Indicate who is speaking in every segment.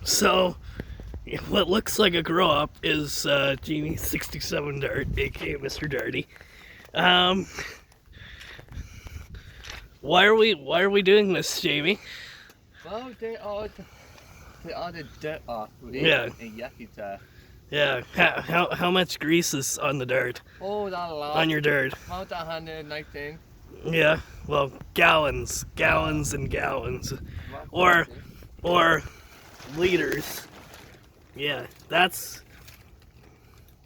Speaker 1: So, what looks like a grow up is Jamie 67 Dart, aka Mr. Darty. Um, why are we doing this, Jamie?
Speaker 2: Well, they are the dirt off.
Speaker 1: Yeah.
Speaker 2: And yucky to.
Speaker 1: Yeah. How much grease is on the dirt?
Speaker 2: Oh, that lot.
Speaker 1: On your dirt?
Speaker 2: About 119.
Speaker 1: Yeah. Well, gallons and gallons, or liters. Yeah. That's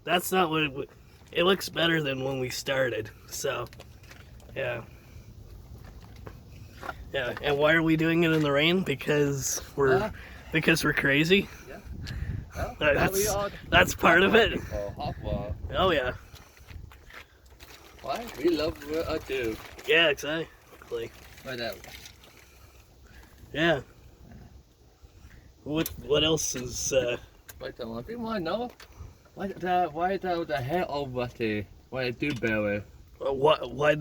Speaker 1: not what it looks better than when we started. So, yeah. Yeah, and why are we doing it in the rain? Because we're crazy.
Speaker 2: Yeah. Well,
Speaker 1: That's part of it.
Speaker 2: Hot wall.
Speaker 1: Oh yeah.
Speaker 2: Why? We love what I do.
Speaker 1: Yeah, exactly.
Speaker 2: Right out.
Speaker 1: Yeah. What else is
Speaker 2: Right there. If you want to know why the hair over the why I do belly.
Speaker 1: why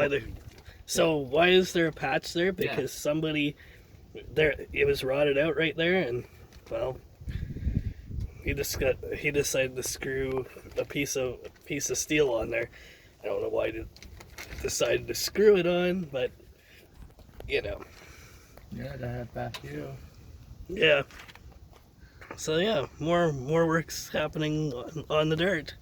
Speaker 1: the so why is there a patch there? Because somebody there, it was rotted out right there, and well, he decided to screw a piece of steel on there. I don't know why he decided to screw it on, but you know.
Speaker 2: Yeah, they have back here.
Speaker 1: Yeah. So yeah, more work's happening on the dirt.